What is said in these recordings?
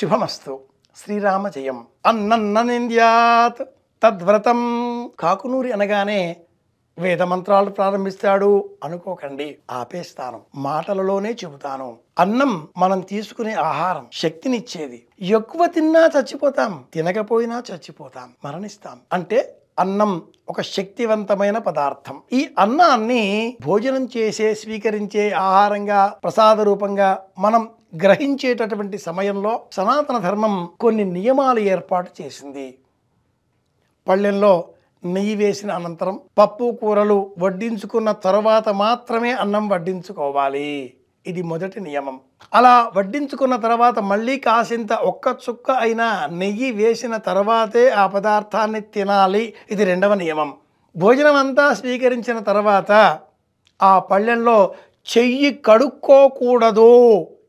శుభమస్తు. శ్రీరామ జయం. అన్నన్ననింద్యాత్ తద్వ్రతం. కాకునూరి అనగానే వేద మంత్రాలు ప్రారంభిస్తాడు అనుకోకండి, ఆపేస్తాను. మాటలలోనే చెబుతాను. అన్నం మనం తీసుకునే ఆహారం, శక్తినిచ్చేది. ఎక్కువ తిన్నా చచ్చిపోతాం, తినకపోయినా చచ్చిపోతాం, మరణిస్తాం. అంటే అన్నం ఒక శక్తివంతమైన పదార్థం. ఈ అన్నాన్ని భోజనం చేసే, స్వీకరించే ఆహారంగా, ప్రసాద రూపంగా మనం గ్రహించేటటువంటి సమయంలో సనాతన ధర్మం కొన్ని నియమాలు ఏర్పాటు చేసింది. పళ్ళెంలో నెయ్యి వేసిన అనంతరం పప్పు కూరలు వడ్డించుకున్న తరువాత మాత్రమే అన్నం వడ్డించుకోవాలి. ఇది మొదటి నియమం. అలా వడ్డించుకున్న తర్వాత మళ్ళీ కాసింత ఒక్క చుక్క అయినా నెయ్యి వేసిన తర్వాతే ఆ పదార్థాన్ని తినాలి. ఇది రెండవ నియమం. భోజనం అంతా స్వీకరించిన తర్వాత ఆ పళ్ళెంలో చెయ్యి కడుక్కోకూడదు.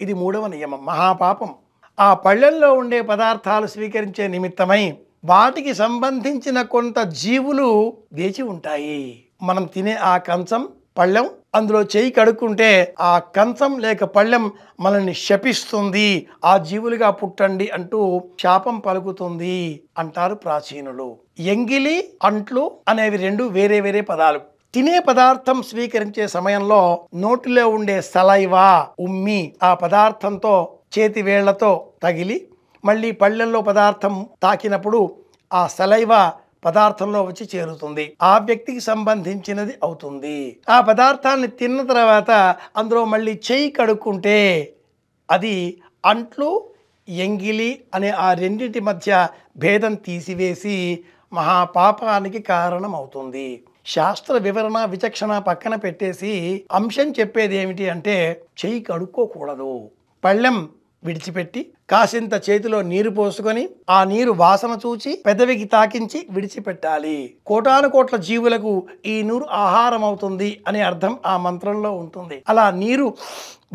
ఇది మూడవ నియమం, మహాపాపం. ఆ పళ్ళెంలో ఉండే పదార్థాలు స్వీకరించే నిమిత్తమై వాటికి సంబంధించిన కొంత జీవులు వేచి ఉంటాయి. మనం తినే ఆ కంచం, పళ్ళెం, అందులో చెయ్యి కడుక్కుంటే ఆ కంచం లేక పళ్ళెం మనల్ని శపిస్తుంది, ఆ జీవులుగా పుట్టండి అంటూ శాపం పలుకుతుంది అంటారు ప్రాచీనులు. ఎంగిలి, అంట్లు అనేవి రెండు వేరే వేరే పదాలు. తినే పదార్థం స్వీకరించే సమయంలో నోటిలో ఉండే సలైవా, ఉమ్మి ఆ పదార్థంతో చేతి వేళ్లతో తగిలి మళ్ళీ పళ్ళెంలో పదార్థం తాకినప్పుడు ఆ సలైవా పదార్థంలో వచ్చి చేరుతుంది, ఆ వ్యక్తికి సంబంధించినది అవుతుంది. ఆ పదార్థాన్ని తిన్న తర్వాత అందులో మళ్ళీ చెయ్యి కడుక్కుంటే అది అంట్లు, ఎంగిలి అనే ఆ రెండింటి మధ్య భేదం తీసివేసి మహాపాపానికి కారణం అవుతుంది. శాస్త్ర వివరణ, విచక్షణ పక్కన పెట్టేసి అంశం చెప్పేది ఏమిటి అంటే, చెయ్యి కడుక్కోకూడదు. పళ్ళెం విడిచిపెట్టి కాసింత చేతిలో నీరు పోసుకొని ఆ నీరు వాసన చూచి పెదవికి తాకించి విడిచిపెట్టాలి. కోటాను కోట్ల జీవులకు ఈ నీరు ఆహారం అవుతుంది అనే అర్థం ఆ మంత్రంలో ఉంటుంది. అలా నీరు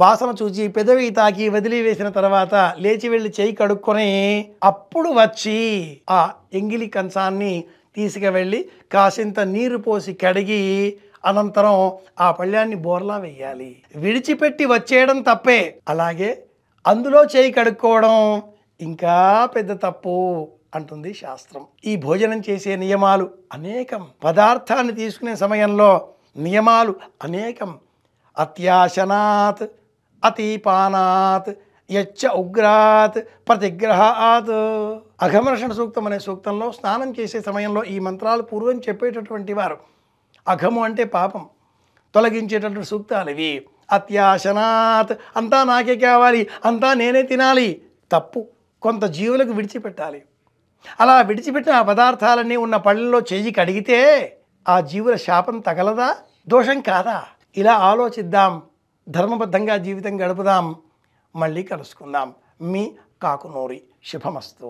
వాసన చూచి పెదవికి తాకి వదిలివేసిన తర్వాత లేచి వెళ్ళి చేయి కడుక్కొని అప్పుడు వచ్చి ఆ ఎంగిలి కంచాన్ని తీసుకువెళ్ళి కాసింత నీరు పోసి కడిగి అనంతరం ఆ పళ్ళాన్ని బోర్లా వేయాలి. విడిచిపెట్టి వచ్చేయడం తప్పే, అలాగే అందులో చేయి కడుక్కోవడం ఇంకా పెద్ద తప్పు అంటుంది శాస్త్రం. ఈ భోజనం చేసే నియమాలు అనేకం. పదార్థాన్ని తీసుకునే సమయంలో నియమాలు అనేకం. అత్యాశనాత్, అతిపానాత్, యచ్చ ఉగ్రాత్, ప్రతిగ్రహాత్. అఘమర్షణ సూక్తం అనే సూక్తంలో స్నానం చేసే సమయంలో ఈ మంత్రాలు పూర్వం చెప్పేటటువంటి వారు. అఘము అంటే పాపం తొలగించేటటువంటి సూక్తాలు ఇవి. అత్యాశనాత్, అంతా నాకే కావాలి, అంతా నేనే తినాలి, తప్పు. కొంత జీవులకు విడిచిపెట్టాలి. అలా విడిచిపెట్టిన ఆ పదార్థాలన్నీ ఉన్న పళ్ళలో చెయ్యి కడిగితే ఆ జీవుల శాపం తగలదా, దోషం కాదా? ఇలా ఆలోచిద్దాం, ధర్మబద్ధంగా జీవితం గడుపుదాం. మళ్ళీ కలుసుకుందాం. మీ కాకునూరి. శుభమస్తు.